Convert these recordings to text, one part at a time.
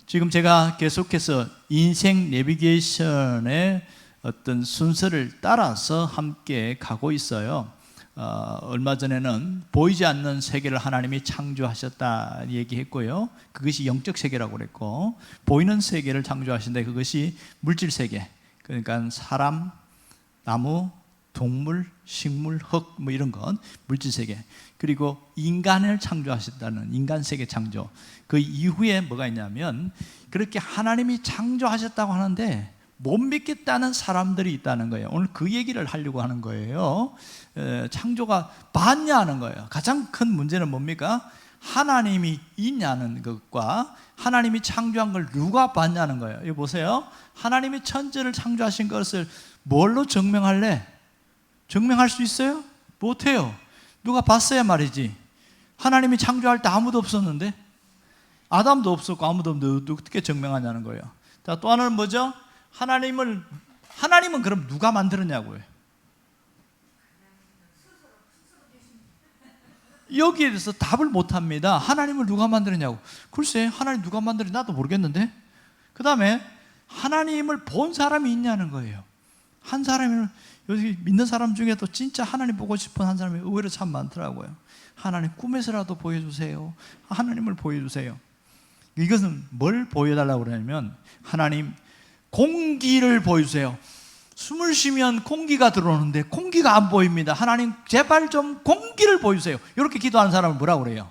지금 제가 계속해서 인생 내비게이션의 어떤 순서를 따라서 함께 가고 있어요. 얼마 전에는 보이지 않는 세계를 하나님이 창조하셨다 얘기했고요. 그것이 영적 세계라고 그랬고, 보이는 세계를 창조하신데 그것이 물질 세계, 그러니까 사람, 나무, 동물, 식물, 흙 뭐 이런 건 물질 세계. 그리고 인간을 창조하셨다는 인간 세계 창조. 그 이후에 뭐가 있냐면, 그렇게 하나님이 창조하셨다고 하는데 못 믿겠다는 사람들이 있다는 거예요. 오늘 그 얘기를 하려고 하는 거예요. 창조가 맞냐 하는 거예요. 가장 큰 문제는 뭡니까? 하나님이 있냐는 것과 하나님이 창조한 걸 누가 봤냐는 거예요. 이거 보세요. 하나님이 천지를 창조하신 것을 뭘로 증명할래? 증명할 수 있어요? 못해요. 누가 봤어야 말이지. 하나님이 창조할 때 아무도 없었는데, 아담도 없었고 아무도 없는데 어떻게 증명하냐는 거예요. 자, 또 하나는 뭐죠? 하나님은 그럼 누가 만들었냐고요. 여기에 대해서 답을 못합니다. 하나님을 누가 만들었냐고. 글쎄, 하나님 누가 만들었는지 나도 모르겠는데. 그 다음에 하나님을 본 사람이 있냐는 거예요. 한 사람을, 여기 믿는 사람 중에도 진짜 하나님 보고 싶은 한 사람이 의외로 참 많더라고요. 하나님 꿈에서라도 보여주세요. 하나님을 보여주세요. 이것은 뭘 보여달라고 그러냐면, 하나님 공기를 보여주세요. 숨을 쉬면 공기가 들어오는데 공기가 안 보입니다. 하나님 제발 좀 공기를 보여주세요. 이렇게 기도하는 사람을 뭐라고 그래요?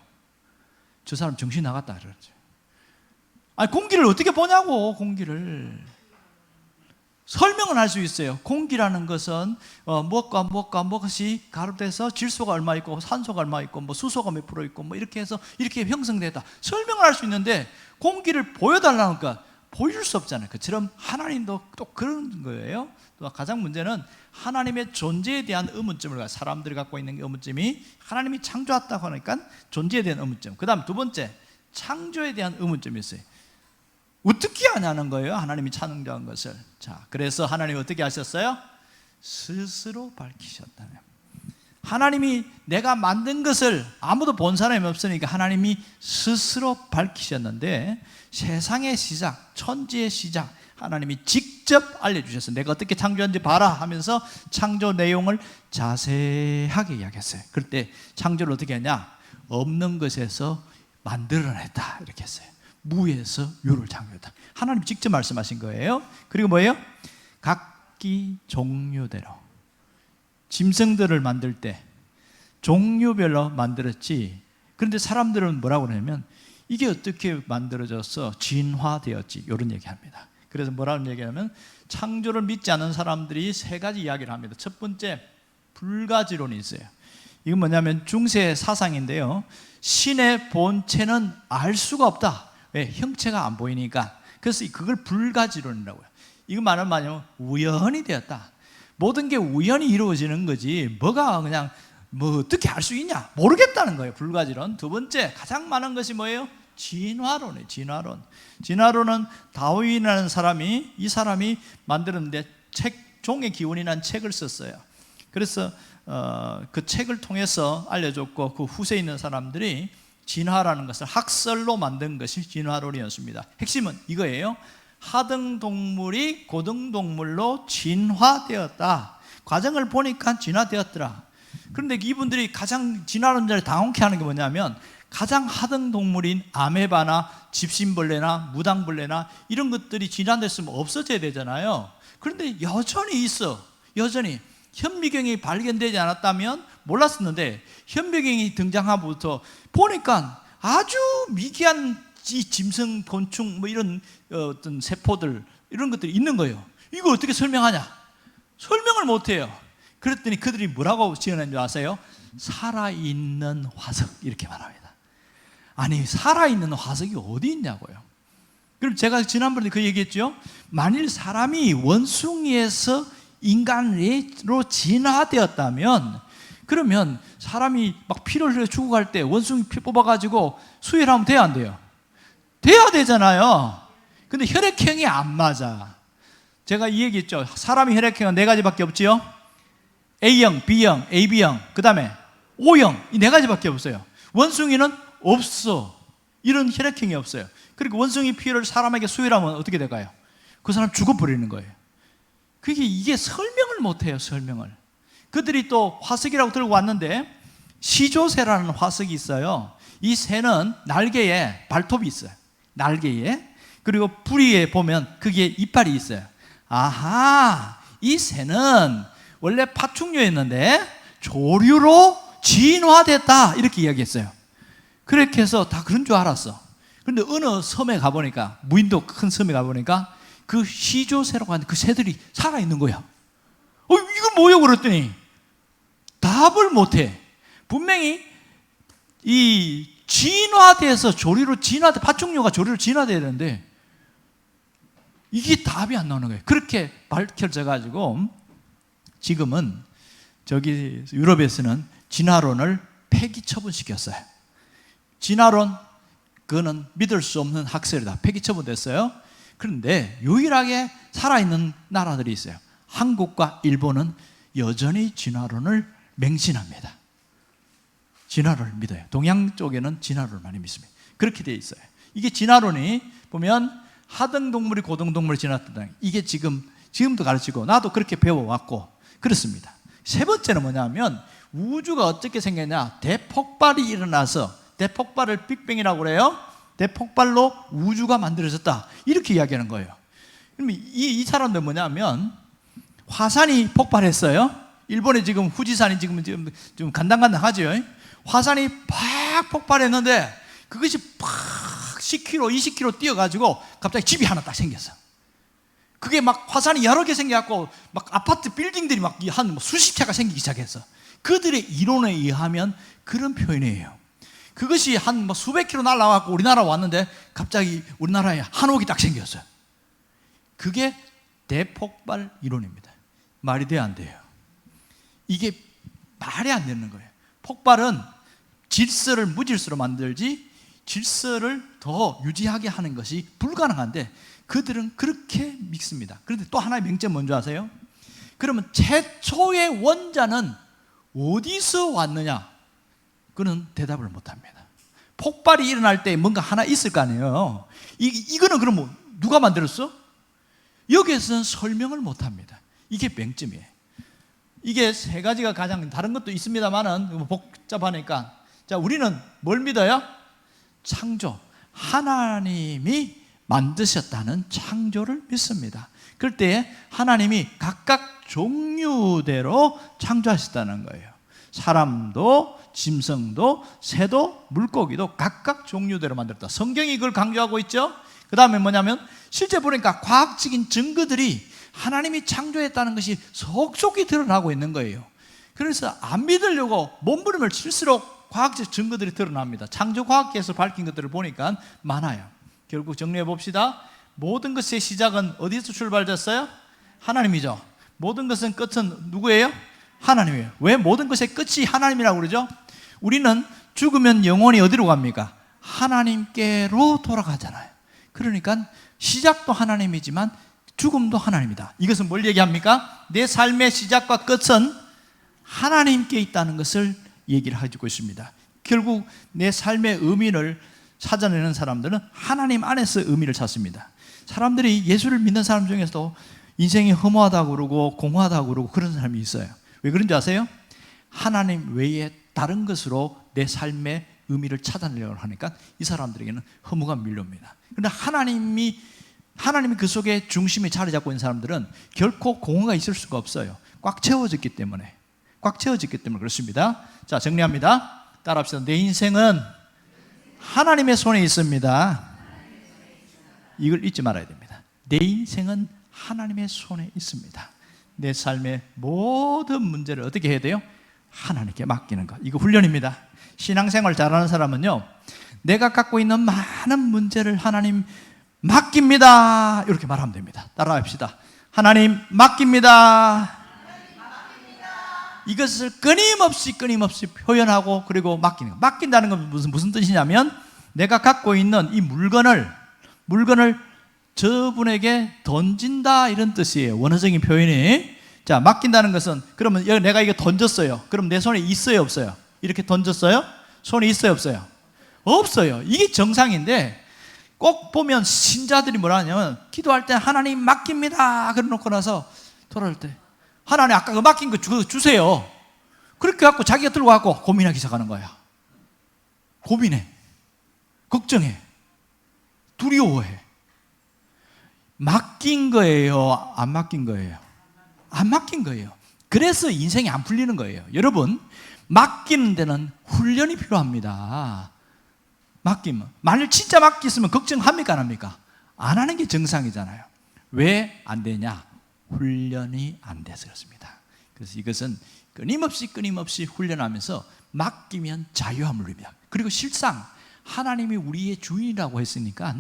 저 사람 정신 나갔다 그러죠. 아니, 공기를 어떻게 보냐고. 공기를 설명은 할 수 있어요. 공기라는 것은 무엇과 무엇이 가름돼서 질소가 얼마 있고 산소가 얼마 있고 뭐 수소가 몇 프로 있고 뭐 이렇게 해서 이렇게 형성되다. 설명을 할 수 있는데 공기를 보여달라니까 보여줄 수 없잖아요. 그처럼 하나님도 또 그런 거예요. 또 가장 문제는 하나님의 존재에 대한 의문점을, 사람들이 갖고 있는 의문점이, 하나님이 창조했다고 하니까 존재에 대한 의문점. 그 다음 두 번째, 창조에 대한 의문점이 있어요. 어떻게 하냐는 거예요. 하나님이 창조한 것을. 자, 그래서 하나님이 어떻게 하셨어요? 스스로 밝히셨다네요. 하나님이 내가 만든 것을 아무도 본 사람이 없으니까 하나님이 스스로 밝히셨는데, 세상의 시작, 천지의 시작, 하나님이 직접 알려주셨어요. 내가 어떻게 창조한지 봐라 하면서 창조 내용을 자세하게 이야기했어요. 그럴 때 창조를 어떻게 했냐? 없는 것에서 만들어냈다 이렇게 했어요. 무에서 유를 창조했다. 하나님 직접 말씀하신 거예요. 그리고 뭐예요? 각기 종류대로. 짐승들을 만들 때 종류별로 만들었지. 그런데 사람들은 뭐라고 그러냐면, 이게 어떻게 만들어져서 진화되었지, 이런 얘기합니다. 그래서 뭐라는 얘기하면, 창조를 믿지 않는 사람들이 세 가지 이야기를 합니다. 첫 번째, 불가지론이 있어요. 이건 뭐냐면 중세 사상인데요. 신의 본체는 알 수가 없다. 왜? 형체가 안 보이니까. 그래서 그걸 불가지론이라고요. 이거 말하면 우연이 되었다. 모든 게 우연히 이루어지는 거지 뭐가 그냥 뭐 어떻게 알 수 있냐, 모르겠다는 거예요. 불가지론. 두 번째, 가장 많은 것이 뭐예요? 진화론이에요. 진화론은 다윈이라는 사람이, 이 사람이 만들었는데 종의 기원이라는 책을 썼어요. 그래서 그 책을 통해서 알려줬고, 그 후세에 있는 사람들이 진화라는 것을 학설로 만든 것이 진화론이었습니다. 핵심은 이거예요. 하등동물이 고등동물로 진화되었다. 과정을 보니까 진화되었더라. 그런데 이분들이 가장 진화론자를 당혹해 하는 게 뭐냐면, 가장 하등동물인 아메바나 집신벌레나 무당벌레나 이런 것들이 진화됐으면 없어져야 되잖아요. 그런데 여전히 있어. 여전히 현미경이 발견되지 않았다면 몰랐었는데, 현미경이 등장하고부터 보니까 아주 미개한 이 짐승, 곤충 뭐 이런 어떤 세포들, 이런 것들이 있는 거예요. 이거 어떻게 설명하냐? 설명을 못해요. 그랬더니 그들이 뭐라고 지어낸지 아세요? 살아있는 화석, 이렇게 말합니다. 아니, 살아있는 화석이 어디 있냐고요. 그럼 제가 지난번에 그 얘기했죠. 만일 사람이 원숭이에서 인간으로 진화되었다면, 그러면 사람이 막 피를 흘려 죽어갈 때 원숭이 피 뽑아가지고 수혈하면 돼야 안 돼요? 돼야 되잖아요. 근데 혈액형이 안 맞아. 제가 이 얘기했죠. 사람이 혈액형은 네 가지밖에 없지요. A형, B형, AB형, 그 다음에 O형, 이 네 가지밖에 없어요. 원숭이는 없어. 이런 혈액형이 없어요. 그리고 원숭이 피를 사람에게 수혈하면 어떻게 될까요? 그 사람 죽어버리는 거예요. 이게 설명을 못해요. 설명을. 그들이 또 화석이라고 들고 왔는데 시조새라는 화석이 있어요. 이 새는 날개에 발톱이 있어요. 날개에. 그리고 부리에 보면 거기에 이빨이 있어요. 아하, 이 새는 원래 파충류였는데 조류로 진화됐다 이렇게 이야기했어요. 그렇게 해서 다 그런 줄 알았어. 그런데 어느 섬에 가보니까, 무인도 큰 섬에 가보니까 그 시조새라고 하는 그 새들이 살아있는 거야. 이거 뭐야? 그랬더니 답을 못해. 분명히 이 진화돼서 조류로 파충류가 조류로 진화돼야 되는데 이게 답이 안 나오는 거예요. 그렇게 밝혀져 가지고 지금은 저기 유럽에서는 진화론을 폐기 처분시켰어요. 진화론, 그거는 믿을 수 없는 학설이다. 폐기 처분됐어요. 그런데 유일하게 살아있는 나라들이 있어요. 한국과 일본은 여전히 진화론을 맹신합니다. 진화론을 믿어요. 동양 쪽에는 진화론을 많이 믿습니다. 그렇게 되어 있어요. 이게 진화론이 보면 하등동물이 고등동물을 진화했다. 이게 지금도 가르치고 나도 그렇게 배워왔고 그렇습니다. 세 번째는 뭐냐면 우주가 어떻게 생겼냐. 대폭발이 일어나서, 대폭발을 빅뱅이라고 그래요. 대폭발로 우주가 만들어졌다 이렇게 이야기하는 거예요. 그러면 이 사람들 뭐냐면 화산이 폭발했어요. 일본에 지금 후지산이 지금 좀 간당간당하죠. 화산이 팍 폭발했는데 그것이 팍 10km, 20km 뛰어가지고 갑자기 집이 하나 딱 생겼어. 그게 막 화산이 여러 개 생겨갖고 막 아파트 빌딩들이 막 한 수십 채가 생기기 시작했어. 그들의 이론에 의하면 그런 표현이에요. 그것이 한 수백 킬로 날아가고 우리나라 왔는데 갑자기 우리나라에 한옥이 딱 생겼어요. 그게 대폭발 이론입니다. 말이 돼야 안 돼요. 이게 말이 안 되는 거예요. 폭발은 질서를 무질서로 만들지 질서를 더 유지하게 하는 것이 불가능한데 그들은 그렇게 믿습니다. 그런데 또 하나의 명점 뭔지 아세요? 그러면 최초의 원자는 어디서 왔느냐? 그는 대답을 못합니다. 폭발이 일어날 때 뭔가 하나 있을 거 아니에요. 이거는 그럼 뭐 누가 만들었어? 여기에서는 설명을 못합니다. 이게 맹점이에요. 이게 세 가지가 가장, 다른 것도 있습니다만은 복잡하니까. 자, 우리는 뭘 믿어요? 창조, 하나님이 만드셨다는 창조를 믿습니다. 그럴 때 하나님이 각각 종류대로 창조하셨다는 거예요. 사람도, 짐승도, 새도, 물고기도 각각 종류대로 만들었다. 성경이 그걸 강조하고 있죠. 그 다음에 뭐냐면 실제 보니까 과학적인 증거들이 하나님이 창조했다는 것이 속속히 드러나고 있는 거예요. 그래서 안 믿으려고 몸부림을 칠수록 과학적 증거들이 드러납니다. 창조과학계에서 밝힌 것들을 보니까 많아요. 결국 정리해 봅시다. 모든 것의 시작은 어디서 출발됐어요? 하나님이죠. 모든 것은 끝은 누구예요? 하나님이에요. 왜 모든 것의 끝이 하나님이라고 그러죠? 우리는 죽으면 영원히 어디로 갑니까? 하나님께로 돌아가잖아요. 그러니까 시작도 하나님이지만 죽음도 하나님이다. 이것은 뭘 얘기합니까? 내 삶의 시작과 끝은 하나님께 있다는 것을 얘기를 해주고 있습니다. 결국 내 삶의 의미를 찾아내는 사람들은 하나님 안에서 의미를 찾습니다. 사람들이 예수를 믿는 사람 중에서도 인생이 허무하다고 그러고 공허하다고 그러고 그런 사람이 있어요. 왜 그런지 아세요? 하나님 외에 다른 것으로 내 삶의 의미를 찾아내려고 하니까 이 사람들에게는 허무가 밀려옵니다. 그런데 하나님이 그 속에 중심에 자리 잡고 있는 사람들은 결코 공허가 있을 수가 없어요. 꽉 채워졌기 때문에 그렇습니다. 자, 정리합니다. 따라합시다. 내 인생은 하나님의 손에 있습니다. 이걸 잊지 말아야 됩니다. 내 인생은 하나님의 손에 있습니다. 내 삶의 모든 문제를 어떻게 해야 돼요? 하나님께 맡기는 것. 이거 훈련입니다. 신앙생활 잘하는 사람은요, 내가 갖고 있는 많은 문제를 하나님 맡깁니다. 이렇게 말하면 됩니다. 따라합시다. 하나님 맡깁니다. 이것을 끊임없이 표현하고 그리고 맡기는 것. 맡긴다는 건 무슨 뜻이냐면 내가 갖고 있는 이 물건을 저분에게 던진다 이런 뜻이에요. 원어적인 표현이. 자, 맡긴다는 것은 그러면 내가 이거 던졌어요. 그럼 내 손에 있어요, 없어요? 이렇게 던졌어요? 손에 있어요, 없어요? 없어요. 이게 정상인데 꼭 보면 신자들이 뭐라 하냐면 기도할 때 하나님 맡깁니다 그래 놓고 나서 돌아올 때 하나님 아까 그 맡긴 거 주세요. 그렇게 갖고 자기가 들고 갖고 고민하기 시작하는 거야. 고민해, 걱정해, 두려워해. 맡긴 거예요, 안 맡긴 거예요? 안 맡긴 거예요. 그래서 인생이 안 풀리는 거예요. 여러분, 맡기는 데는 훈련이 필요합니다. 맡기면, 만일 진짜 맡겼으면 걱정합니까 안 합니까? 안 하는 게 정상이잖아요. 왜 안 되냐? 훈련이 안 돼서 그렇습니다. 그래서 이것은 끊임없이 훈련하면서 맡기면 자유함을 누립니다. 그리고 실상 하나님이 우리의 주인이라고 했으니까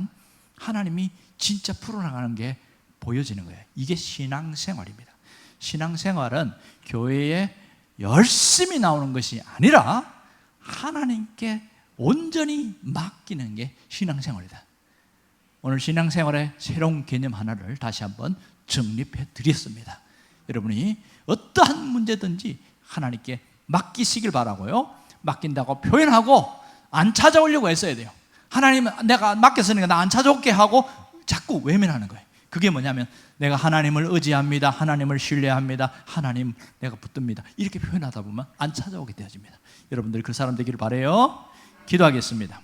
하나님이 진짜 풀어나가는 게 보여지는 거예요. 이게 신앙생활입니다. 신앙생활은 교회에 열심히 나오는 것이 아니라 하나님께 온전히 맡기는 게 신앙생활이다. 오늘 신앙생활의 새로운 개념 하나를 다시 한번 정립해 드렸습니다. 여러분이 어떠한 문제든지 하나님께 맡기시길 바라고요. 맡긴다고 표현하고 안 찾아오려고 했어야 돼요. 하나님 내가 맡겼으니까 나 안 찾아올게 하고 자꾸 외면하는 거예요. 그게 뭐냐면 내가 하나님을 의지합니다, 하나님을 신뢰합니다, 하나님 내가 붙듭니다 이렇게 표현하다 보면 안 찾아오게 되어집니다. 여러분들이 그 사람 되기를 바라요. 기도하겠습니다.